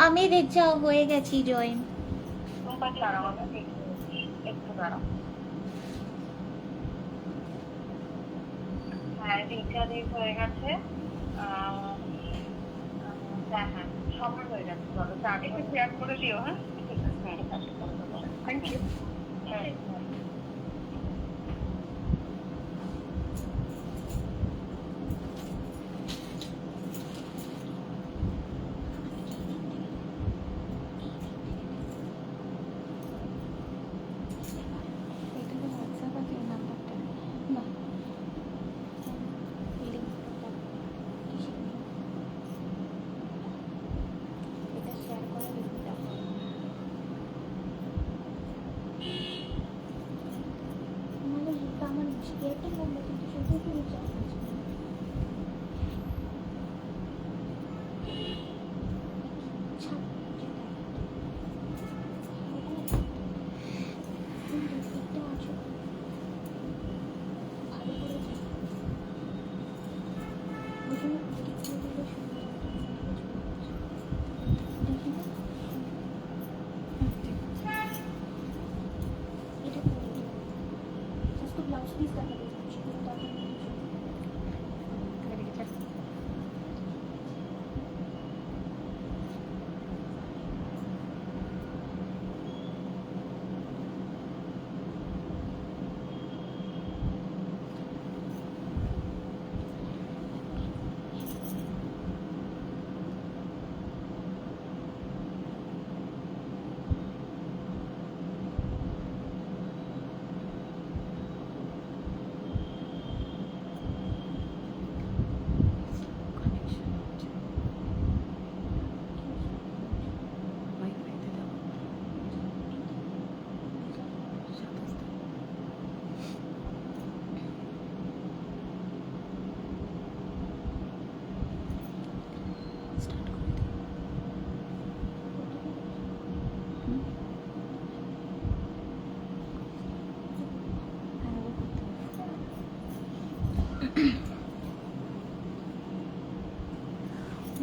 আমি রেজা হয়ে গেছি জয়েন। হ্যাঁ রিচার্জ হয়ে গেছে। হ্যাঁ হ্যাঁ সবার হয়ে গেছে। চলো একটু শেয়ার করে দিও। হ্যাঁ ঠিক আছে, থ্যাংক ইউ।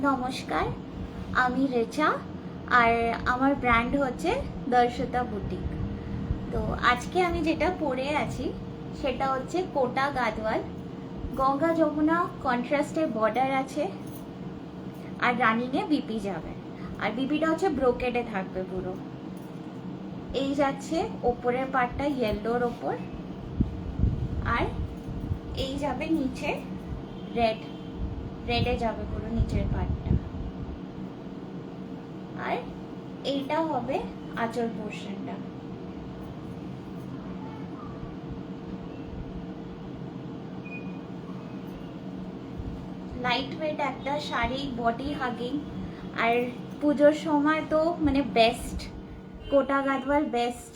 নমস্কার, আমি রেচা আর আমার ব্র্যান্ড হচ্ছে দর্শিতা বুটিক। তো আজকে আমি যেটা পরে আছি সেটা হচ্ছে কোটা গাদওয়াল, গঙ্গা যমুনা কন্ট্রাস্টে বর্ডার আছে আর রানিংয়ে বিপি যাবে, আর বিপিটা হচ্ছে ব্রোকেডে থাকবে পুরো। এই যাচ্ছে ওপরের পার্টটা ইয়েলোর ওপর, আর এই যাবে নিচে রেডে যাবে পুরো নিচের পার্টটা, আর এইটা হবে আঁচল পোর্শনটা। লাইট ওয়েট একটা শাড়ি, বডি হাগিং, আর পুজোর সময় তো মানে বেস্ট, কোটা গাদওয়াল বেস্ট।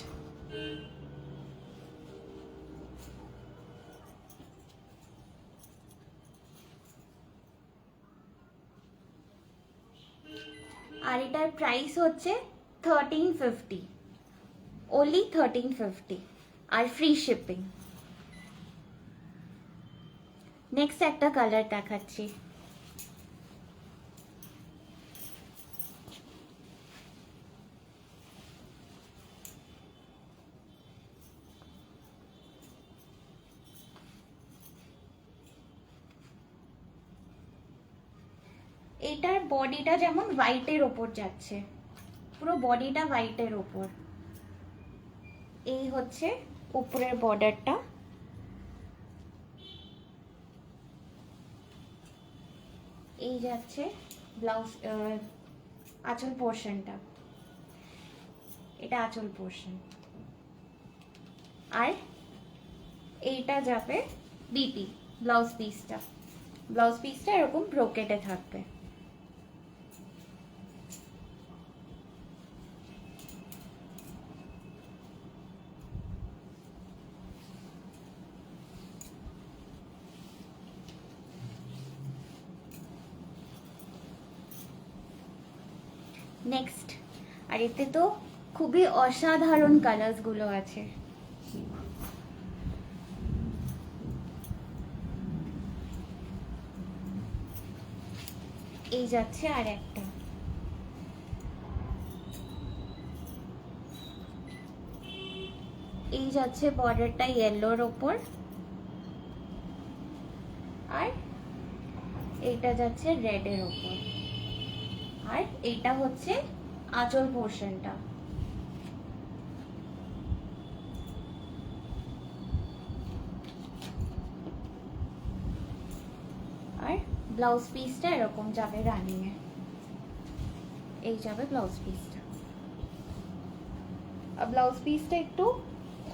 আর এটার প্রাইস হচ্ছে 1350, ওনলি 1350, আর ফ্রি শিপিং। নেক্সট একটা কালার দেখাচ্ছি। এটার বডিটা যেমন হোয়াইটের ওপর যাচ্ছে, পুরো বডিটা হোয়াইটের ওপর। এই হচ্ছে উপরের বর্ডারটা, এই যাচ্ছে ব্লাউজ আঁচল পোর্শনটা, এটা আঁচল পোর্শন, আর এইটা যাবে বিপি ব্লাউজ পিসটা এরকম ব্রোকেটে থাকবে। নেক্সট, আর এতে তো খুবই অসাধারণ কালার্সগুলো আছে। এই যাচ্ছে আর একটা, এই যাচ্ছে বর্ডারটা ইয়েলোর ওপর, আর এইটা যাচ্ছে রেডের ওপর, আর এইটা হচ্ছে আঁচল পোর্শনটা। আর ব্লাউজ পিসটা এরকম যাবে রানিং এ, এই যাবে ব্লাউজ পিসটা। আর ব্লাউজ পিসটা একটু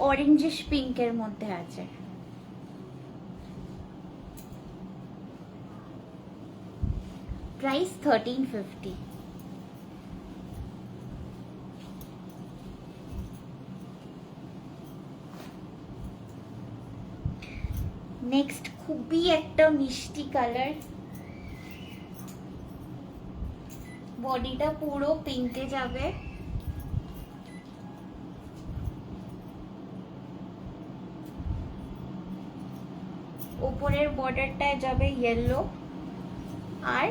অরেঞ্জিশ পিঙ্কের মধ্যে আছে। প্রাইস 1350। নেক্সট খুবই একটা মিষ্টি কালার, বডিটা পুরো পিঙ্কে যাবে, উপরের বর্ডারটায় যাবে ইয়েলো, আর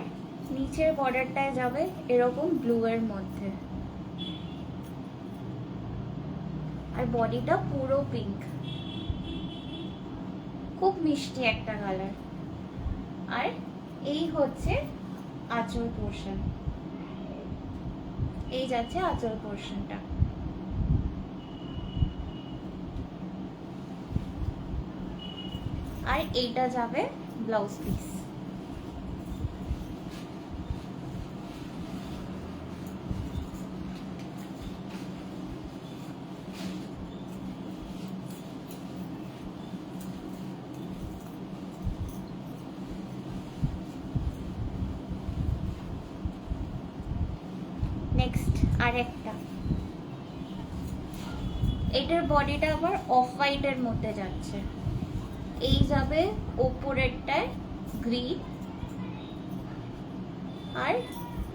নিচের বর্ডারটায় যাবে এরকম ব্লু এর মধ্যে, আর বডিটা পুরো পিঙ্ক। খুব মিষ্টি একটা কালার। আর এই হচ্ছে আঁচল পোর্শন, এই যাচ্ছে আঁচল পোর্শনটা। আর এইটা যাবে ব্লাউজ পিস। নেক্সট আর একটা, এটার বডিটা আবার অফ হোয়াইটের মধ্যে যাচ্ছে, এই যাবে ওপরেরটায় গ্রিন, আর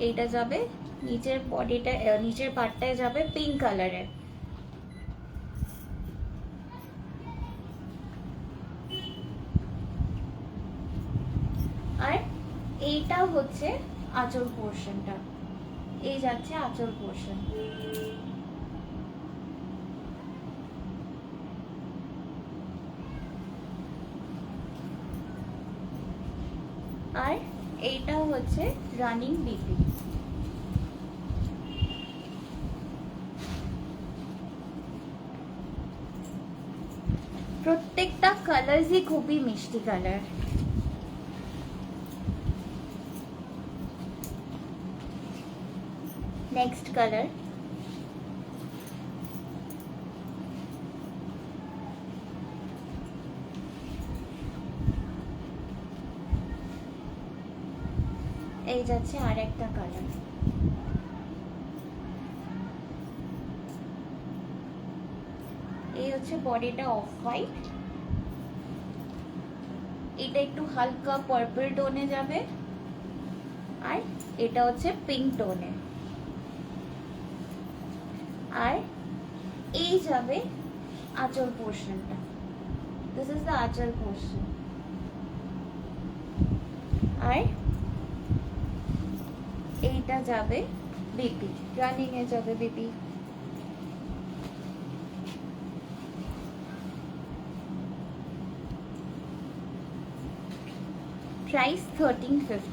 এইটা যাবে নিচের বডিটা, নিচের পার্টটায় যাবে পিঙ্ক কালারের। আর এইটা হচ্ছে আঁচল পোর্শনটা, এই যাচ্ছে আঁচল পোর্শন। আর এইটা হচ্ছে রানিং বিপি। প্রত্যেকটা কালারই খুবই মিষ্টি কালার। নেক্সট কালার, এই যাচ্ছে আর একটা কালার। এই হচ্ছে বডিটা অফ হোয়াইট, এটা একটু হালকা পার্পল টোনে যাবে, আর এটা হচ্ছে পিঙ্ক টোনে। আর এই যাবে আঁচল পোর্শনটা, দিস ইজ দ্য আঁচল পোর্শন। আর এইটা যাবে বিপি, রানিং এ যাবে বিপি। প্রাইস 1350।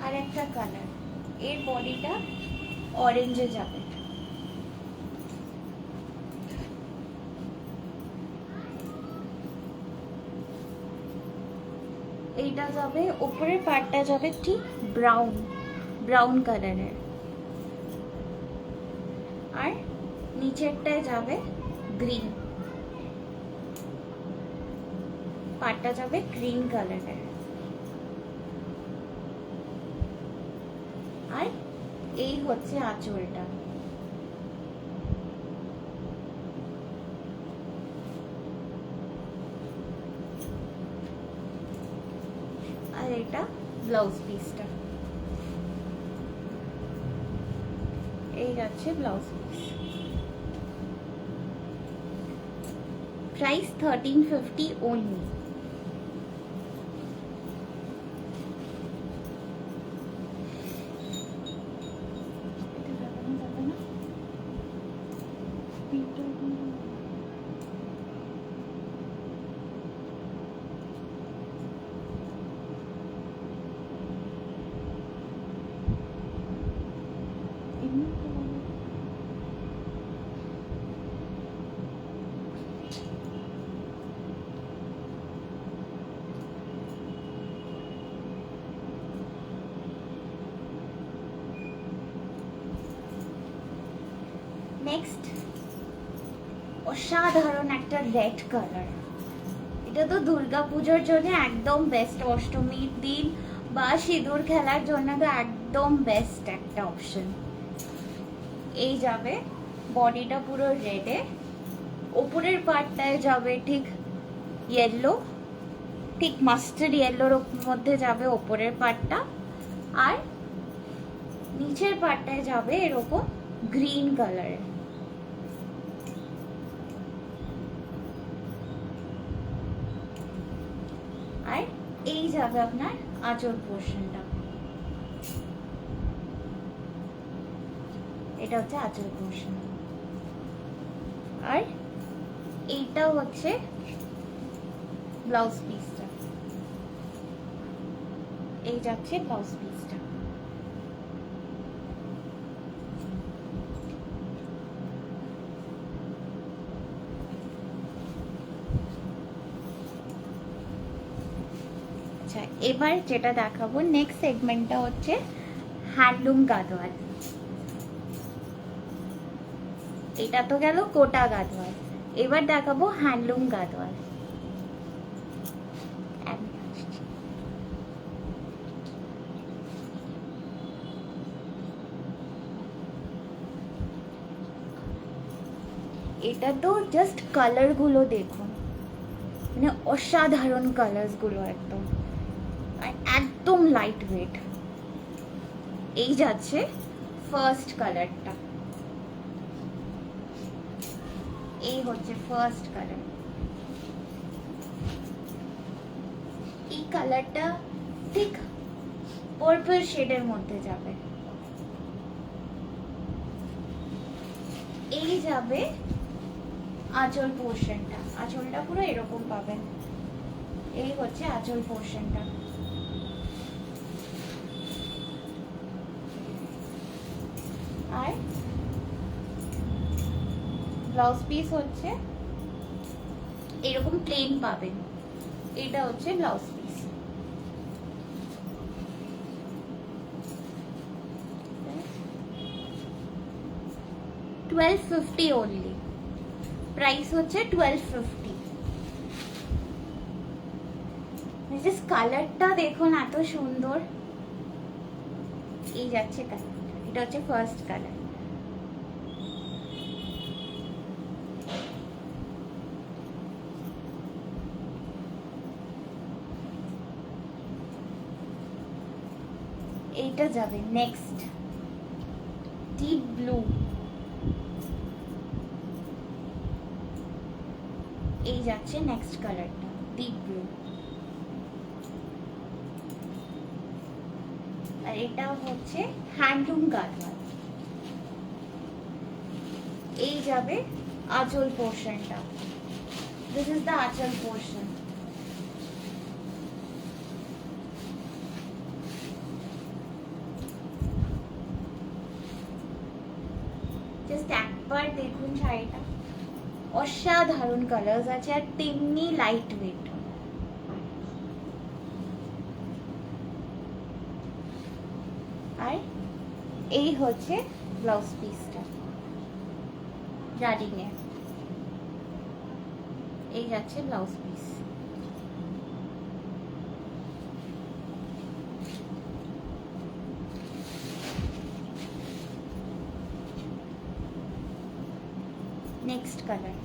আর একটা কালার, এর বডিটা অরেঞ্জে যাবে, এইটা যাবে উপরের পার্টটা যাবে ঠিক ব্রাউন ব্রাউন কালারের, আর নিচেরটায় যাবে গ্রিন, পার্টটা যাবে গ্রিন কালারের। আর এই হচ্ছে আঁচলটা। ব্লাউজ পিসটা, এই যাচ্ছে blouse piece. Price 1350 only। Next অসাধারণ একটা রেড কালার। এটা তো দুর্গাপুজোর জন্য একদম বেস্ট, অষ্টমীর দিন বা সিঁদুর খেলার জন্য তো একদম বেস্ট একটা অপশন। এই যাবে বডিটা পুরো রেডে, ওপরের পার্টটায় যাবে ঠিক ইয়েলো, ঠিক মাস্টার্ড ইয়েলোর মধ্যে যাবে ওপরের পার্টটা, আর নিচের পার্টটায় যাবে এরকম গ্রিন কালার। আর এই যাবে আপনার আঁচল পোর্শনটা, এটা হচ্ছে আঁচল পোর্শন। আর এইটা হচ্ছে ব্লাউজ পিসটা, এই যাচ্ছে ব্লাউজ পিসটা। আচ্ছা, এবার যেটা দেখাবো নেক্সট সেগমেন্টটা হচ্ছে হ্যান্ডলুম গাদোয়াল। এটা তো গেল কোটা গাদোয়াল, এবার দেখাবো হ্যান্ডলুম গাদোয়াল। এটা তো জাস্ট কালার গুলো দেখুন, মানে অসাধারণ কালার্স গুলো একদম, আর একদম লাইট ওয়েট। এই যাচ্ছে ফার্স্ট কালারটা, এই হচ্ছে ফার্স্ট কালার। এই কালারটা ঠিক পার্পল শেডের মধ্যে যাবে। এই যাবে আঁচল পোর্শনটা, আঁচলটা পুরো এরকম পাবেন। এই হচ্ছে আঁচল পোর্শনটা। আর ব্লাউজ পিস হচ্ছে এরকম প্লেন পাবেন, এটা হচ্ছে ব্লাউজ পিস। $1250 only, প্রাইস হচ্ছে 1250। জাস্ট কালারটা দেখুন এত সুন্দর। এই যাচ্ছে কালার, এটা হচ্ছে ফার্স্ট কালার। এইটা যাবে নেক্সট ডিপ ব্লু। এই যাচ্ছে নেক্সট কালারটা ডিপ ব্লু। আর এটা হচ্ছে হ্যান্ডলুম গাদোয়াল। এই যাবে আঁচল পোর্শনটা, দিস ইজ দ্য আঁচল পোর্শন। জাস্ট একবার দেখুন শাড়িটা, অসাধারণ কালার্স আছে আর তেমনি লাইট ওয়েট। আর এই হচ্ছে ব্লাউজ পিসটা রাডিং এ, এই যাচ্ছে ব্লাউজ পিস। নেক্সট কালার,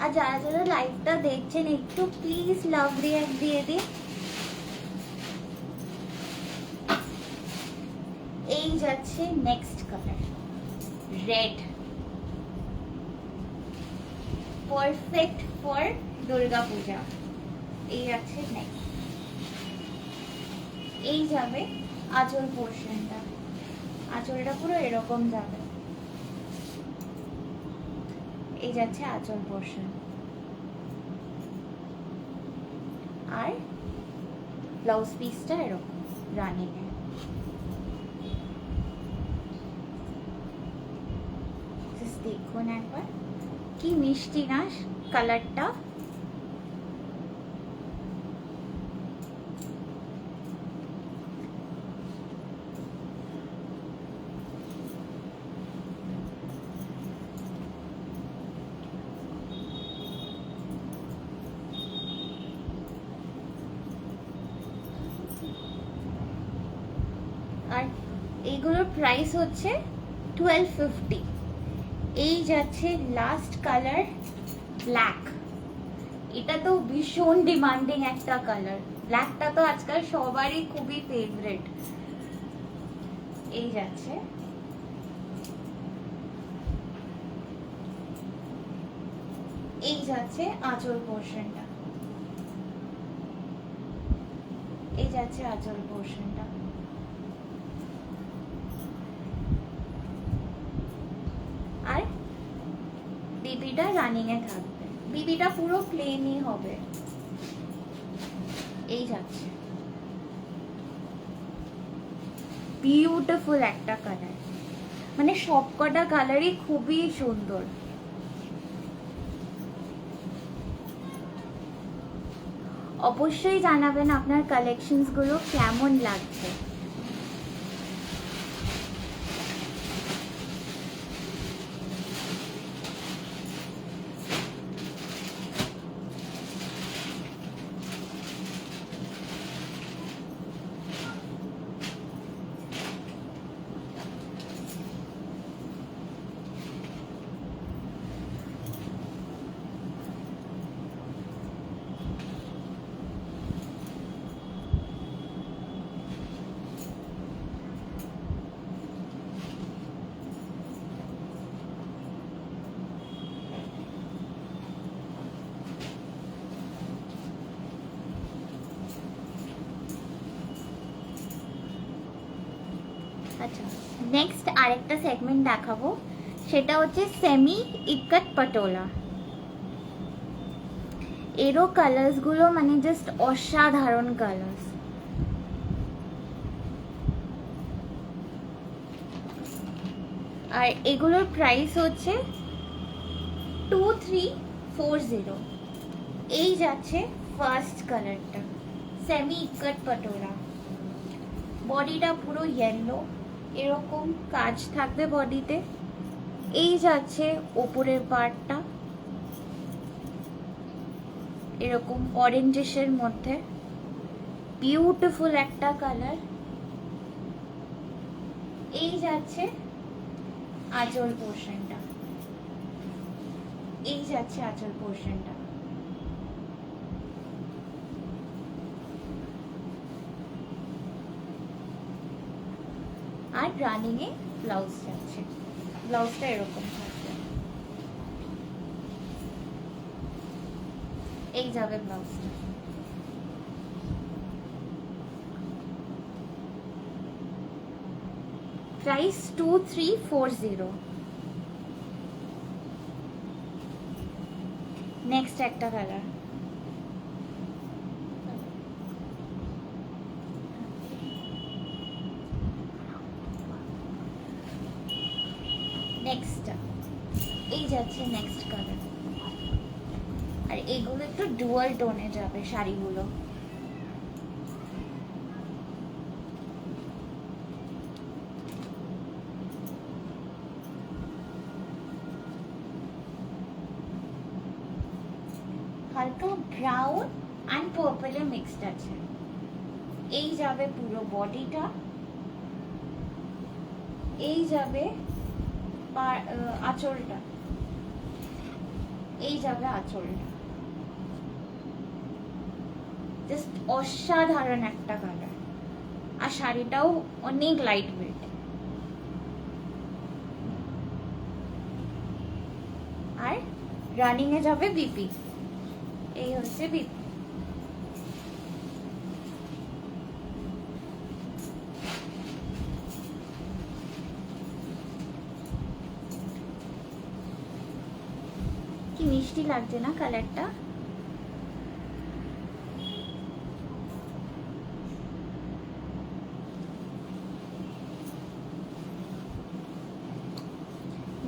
আর যারা যারা লাইভটা দেখছেন একটু প্লিজ লাভ রিঅ্যাক্ট দিয়ে দিন। এই যাচ্ছে next colour, red, perfect for Durga Puja. এই আছে নেক্সট, এই যাবে আঁচল পোর্শনটা, আঁচলটা পুরো এরকম যাবে। এই যাচ্ছে আঁচল পোর্শন, আর ব্লাউজ পিসটা এরকম রানিং এ। দেখুন একবার কি মিষ্টি না কালারটা। আর এইগুলোর প্রাইস হচ্ছে 1250। এই যাচ্ছে লাস্ট কালার, ব্ল্যাক। এটা তো ভীষণ ডিমান্ডিং একটা কালার, ব্ল্যাকটা তো আজকাল সবারই খুবই ফেভারিট। এই যাচ্ছে, এই যাচ্ছে আঁচল পোর্শনটা, এই যাচ্ছে আঁচল পোর্শনটা। আর বিবিটা রানিং এ থাকবে, বিবিটা পুরো প্লেনই হবে। এই যাচ্ছে বিউটিফুল একটা কালার, মানে সবকটা কালারই খুবই সুন্দর। অবশ্যই জানাবেন আপনার কালেকশনস গুলো কেমন লাগছে। আচ্ছা, নেক্সট আরেকটা সেগমেন্ট দেখাবো, সেটা হচ্ছে সেমি ইকট পটোলা। এরও কালার্স গুলো মানে জাস্ট অসাধারণ কালার্স। আর এগুলোর প্রাইস হচ্ছে 2340। এই যাচ্ছে ফার্স্ট কালারটা, সেমি ইকট পটোলা। বডিটা পুরো ইয়েলো, এরকম কাজ থাকবে বডিতে। এই যাচ্ছে ওপরের পার্টটা, এরকম অরেঞ্জেসের মধ্যে, বিউটিফুল একটা কালার। এই যাচ্ছে আঁচল পোর্শনটা, এই যাচ্ছে আঁচল পোর্শনটা। আর রানিং এ ব্লাউজ যাচ্ছে, ব্লাউজটা এরকম থাকবে। এই যাবে ব্লাউজটা। প্রাইস 2340। নেক্সট একটা কালার, নেক্সট এই যাচ্ছে নেক্সট কালার। আর এগুলো একটু ডুয়াল টোনে যাবে শাড়িগুলো। হালকা brown and purple A mixed আছে। এই যাবে পুরো বডিটা, এই যাবে আঁচলটা। এই যাবে আঁচলটা, জাস্ট অসাধারণ একটা কালার। আর শাড়িটাও অনেক লাইট ওয়েট। আর রানিং এ যাবে বিপি। এই হচ্ছে বিপি। কি মিষ্টি লাগছে না কালারটা?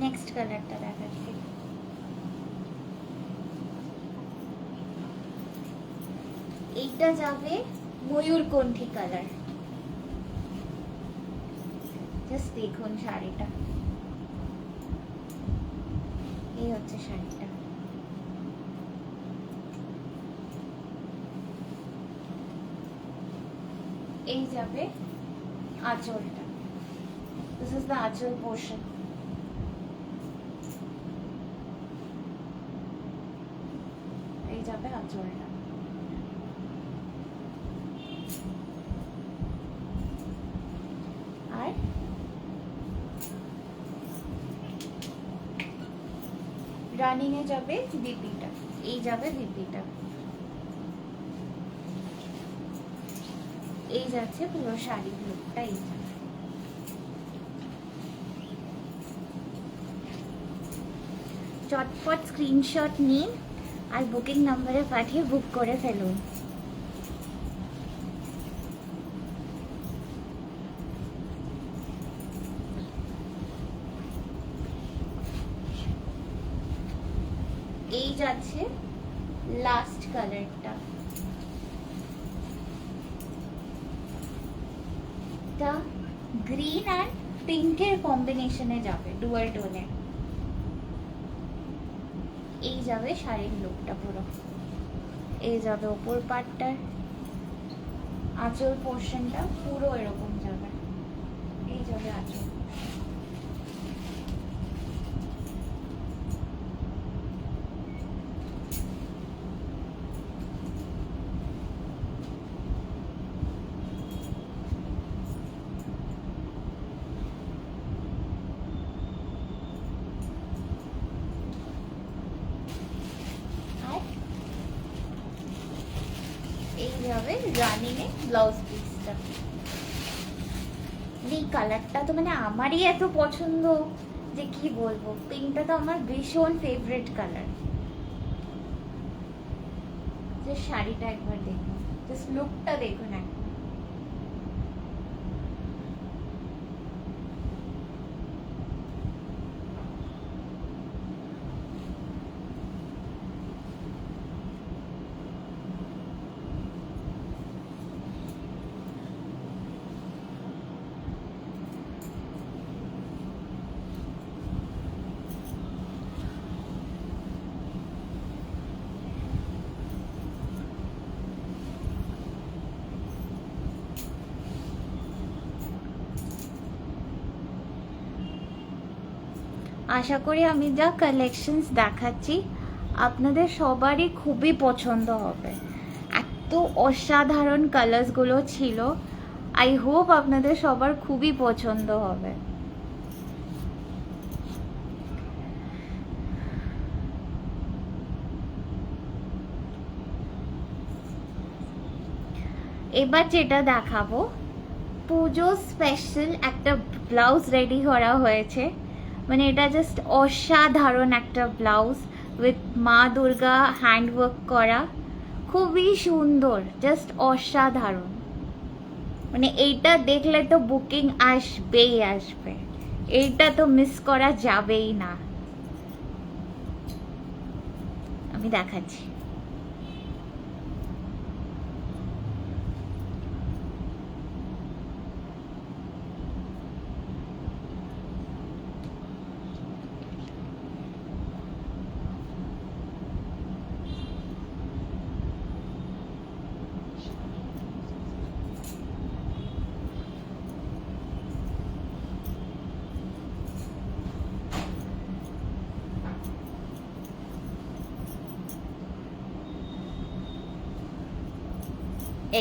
নেক্সট কালারটা দেখাচ্ছি। এইটা যাবে ময়ূরকণ্ঠী কালার। জাস্ট দেখুন শাড়িটা, এই হচ্ছে শাড়িটা। এই যাবে আঁচলটা। দিস ইজ দ্য আঁচল পোর্শন। এই যাবে আঁচলটা। আর রানিং এ যাবে বিপিটা। এই যাবে বিপিটা। এই যাচ্ছে পুরো শাড়ির লুকটা। এই যাবে। চটপট স্ক্রিনশট নিন আর বুকিং নাম্বারে পাঠিয়ে বুক করে ফেলুন। এই যাচ্ছে লাস্ট কালারটা। এটা গ্রিন আর পিঙ্কের কম্বিনেশনে যাবে, ডুয়াল টোনে। এই যাবে শাড়ির লুকটা পুরো। এই যাবে ওপর পাটটার আঁচল পোর্শনটা পুরো এরকম যাবে। এই যাবে আঁচল। এই যাবে রানিং এ ব্লাউজ পিসটা। এই কালারটা তো মানে আমারই এত পছন্দ যে কি বলবো। পিঙ্কটা তো আমার ভীষণ ফেভারিট কালার। যে শাড়িটা একবার দেখুন, জাস্ট লুকটা দেখুন একবার। আশা করি আমি যা কালেকশনস দেখাচ্ছি আপনাদের সবারই খুবই পছন্দ হবে। এত অসাধারণ কালার্সগুলো ছিল, আই হোপ আপনাদের সবার খুবই পছন্দ হবে। এবার যেটা দেখাবো, পুজো স্পেশাল একটা ব্লাউজ রেডি করা হয়েছে। মানে এটা জাস্ট অসাধারণ একটা ব্লাউজ উইথ মা দুর্গা হ্যান্ডওয়ার্ক করা, খুবই সুন্দর, জাস্ট অসাধারণ। মানে এইটা দেখলে তো বুকিং আসবেই আসবে, এইটা তো মিস করা যাবেই না। আমি দেখাচ্ছি।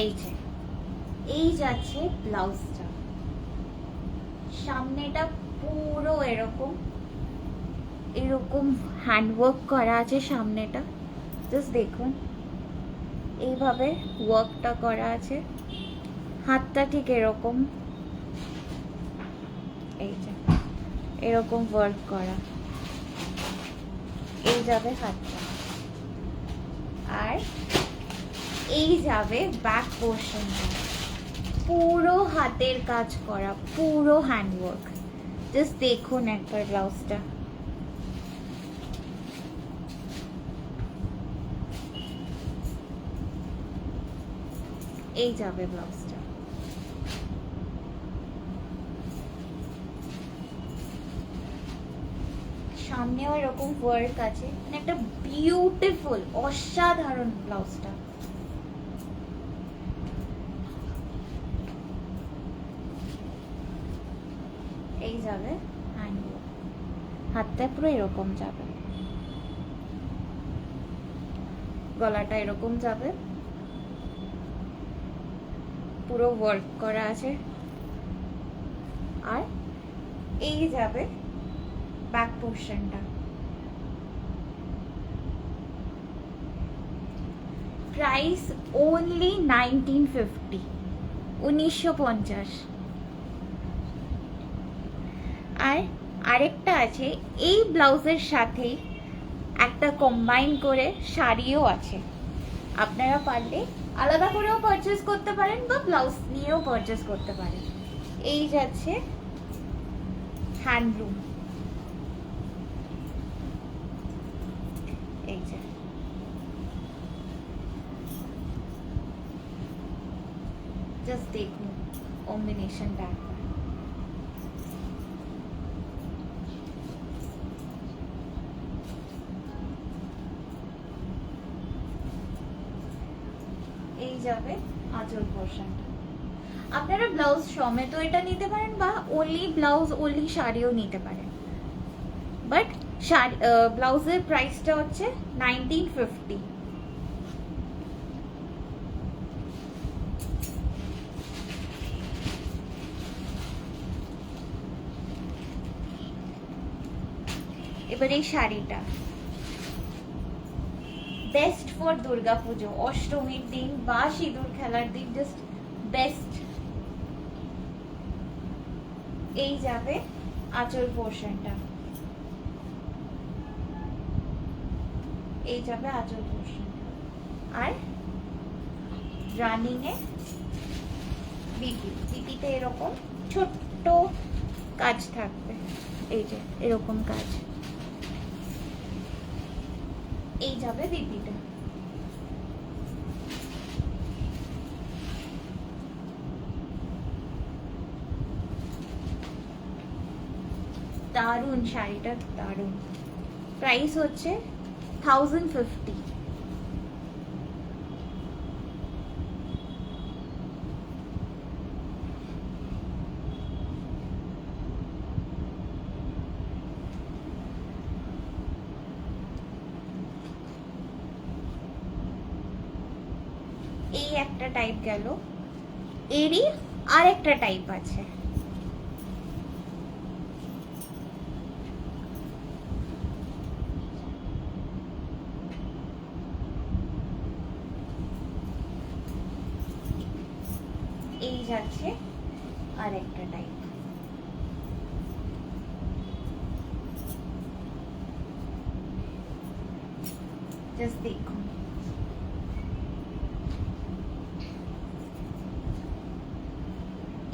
এই যে এই যাচ্ছে ব্লাউজটা, সামনেটা পুরো এরকম এরকম হ্যান্ডওয়ার্ক করা আছে সামনেটা, জাস্ট দেখুন এইভাবে ওয়ার্কটা করা আছে, হাতটা ঠিক এরকম, এই যে এরকম ওয়ার্ক করা, এই যাবে হাতটা, আর এই যাবে ব্যাক পোর্শনটা, পুরো হাতের কাজ করা, পুরো হ্যান্ডওয়ার্ক। জাস্ট দেখুন একবার ব্লাউজটা, এই যাবে ব্লাউজটা। সামনেও এরকম ওয়ার্ক আছে, মানে একটা বিউটিফুল অসাধারণ ব্লাউজটা। এই যাবে হ্যান্ডওয়ার্ক, হাতটা পুরো এরকম যাবে, গলাটা এরকম যাবে, পুরো ওয়ার্ক করা আছে, আর এই যাবে ব্যাক পোর্শনটা। Price only 1950, 1950। আর আরেকটা আছে, এই ব্লাউজের সাথেই একটা কম্বাইন করে শাড়িও আছে, আপনারা পারলে আলাদা করেও পারচেস করতে পারেন বা ব্লাউজ নিয়েও পারচেস করতে পারেন। এই যাচ্ছে হ্যান্ডলুম, এই যে জাস্ট দেখুন কম্বিনেশনটা, এই যাবে আঁচল পোর্শনটা। আপনারা ব্লাউজ সমেত এটা নিতে পারেন বা ওনলি ব্লাউজ ওনলি শাড়িও নিতে পারেন, বাট ব্লাউজের প্রাইসটা হচ্ছে 1950। এবার এই শাড়িটা বেস্ট ফর দুর্গা পুজো, অষ্টমীর দিন বা সিঁদুর খেলার দিন, জাস্ট বেস্ট। এই যাবে আঁচল পোর্শনটা, এই যাবে আঁচল পোর্শনটা, আর রানিং এ বিপিতে এরকম ছোট্ট কাজ থাকবে, এই যে এরকম কাজ, এই যাবে বিপিটা। দারুন শাড়িটা, দারুন। প্রাইস হচ্ছে 1050। এই একটা টাইপ গেল, এরই আর একটা টাইপ আছে, এই যাচ্ছে আর একটা টাইপ। জাস্ট দেখুন,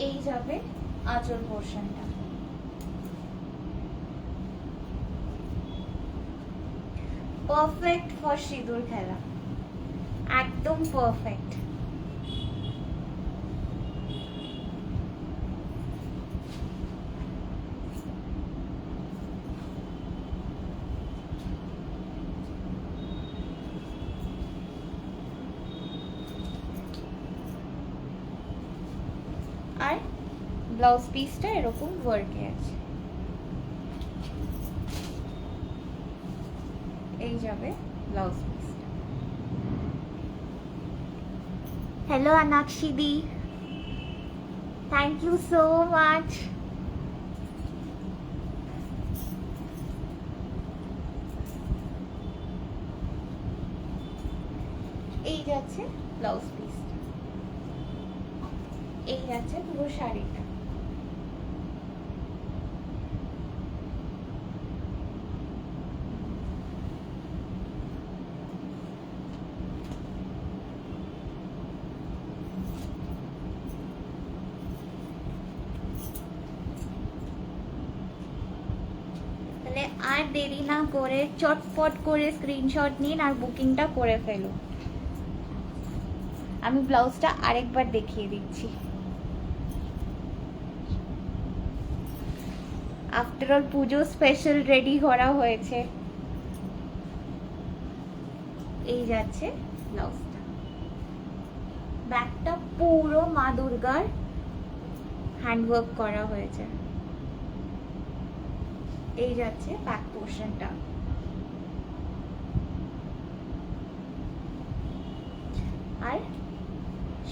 এই যাবে আঁচল পোর্শনটা। পারফেক্ট ফর সিঁদুর খেলা, একদম পারফেক্ট। আর ব্লাউজ পিসটা এরকম ওয়ার্কে আছে, এই যাবে ব্লাউজ পিসটা। Hello Anakshi Di. Thank you so much. এই যাচ্ছে ব্লাউজ পিস, এই যাচ্ছে পুরো শাড়িটা। তাহলে আর দেরি না করে চটপট করে স্ক্রিনশট নিন আর বুকিংটা করে ফেলুন। আমি ব্লাউজটা আরেকবার দেখিয়ে দিচ্ছি। আফটার অল পুজো স্পেশাল রেডি করা হয়েছে। এই যাচ্ছে ব্লাউজটা, ব্যাকটা পুরো মা দুর্গার হ্যান্ডওয়ার্ক করা হয়েছে। এই যাচ্ছে ব্যাক পোর্শনটা, আর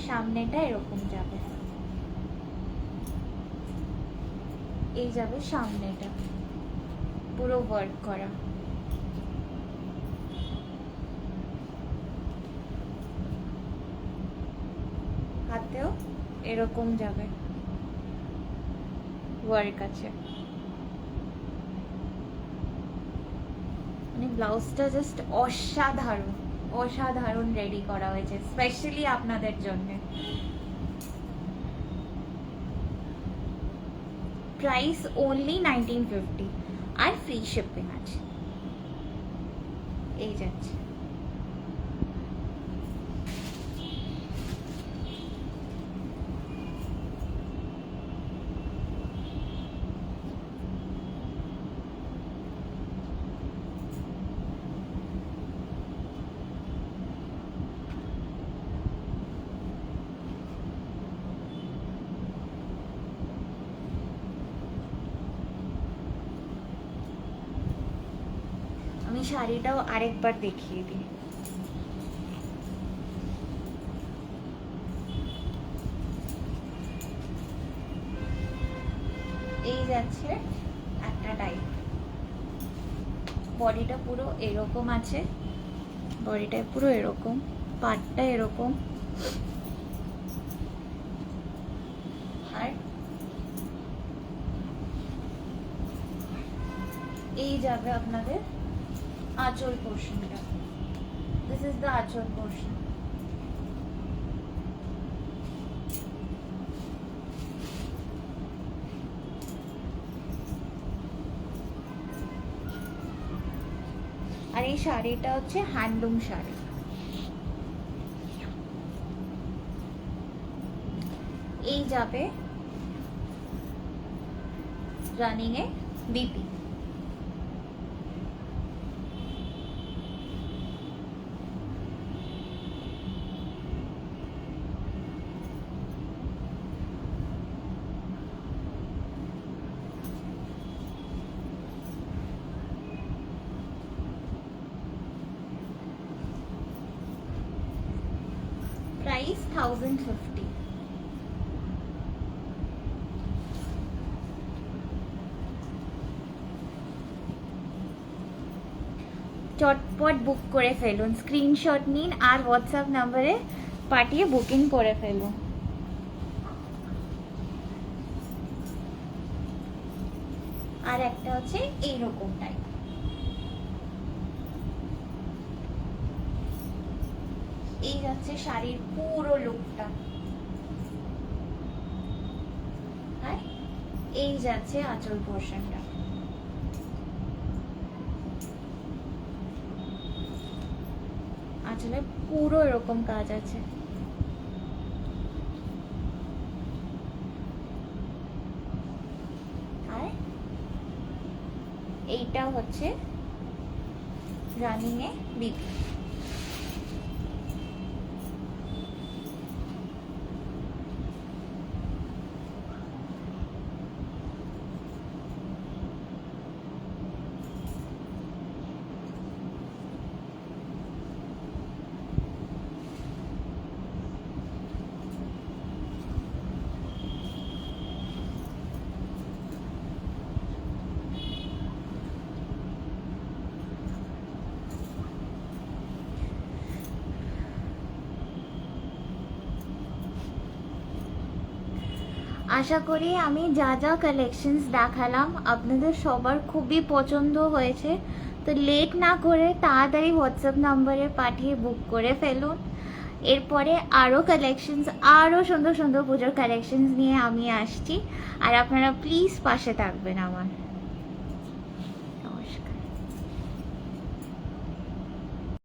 সামনেটা এরকম যাবে, এই যাবে সামনেটা পুরো ওয়ার্ক করা। হাতেও এরকম যাবে ওয়ার্ক আছে। মানে ব্লাউজটা জাস্ট অসাধারণ অসাধারণ রেডি করা হয়েছে স্পেশালি আপনাদের জন্য। প্রাইস ওনলি 1950 আর ফ্রি শিপিং আছে। এই যাচ্ছে আমি শাড়িটাও আরেকবার দেখিয়ে দিই। এই যাচ্ছে একটা টাইপ, বডিটা পুরো এরকম আছে, বডিটা পুরো এরকম, পাটটা এরকম, আর এই যাবে আপনাদের আঁচল পোর্শনটা। দিস ইজ দ্য আঁচল পোর্শন। আর এই শাড়িটা হচ্ছে হ্যান্ডলুম শাড়ি। এই যাবে রানিং এ বিপি। Price 1050। চটপট বুক করে ফেলুন, স্ক্রিনশট নিন আর হোয়াটসঅ্যাপ নাম্বারে পাঠিয়ে বুকিং করে ফেলুন। আর একটা হচ্ছে এইরকম টাইপ, এই যাচ্ছে শাড়ির পুরো লুকটা, আর এই যাচ্ছে আঁচল পোর্শনটা। আঁচলে পুরো এরকম কাজ আছে। আর এইটা হচ্ছে রানিং এ বিপি। আশা করি আমি যা যা কালেকশনস দেখালাম আপনাদের সবার খুবই পছন্দ হয়েছে। তো লেট না করে তাড়াতাড়ি হোয়াটসঅ্যাপ নাম্বারে পাঠিয়ে বুক করে ফেলুন। এরপরে আরও কালেকশনস, আরও সুন্দর সুন্দর পুজোর কালেকশনস নিয়ে আমি আসছি। আর আপনারা প্লিজ পাশে থাকবেন আমার।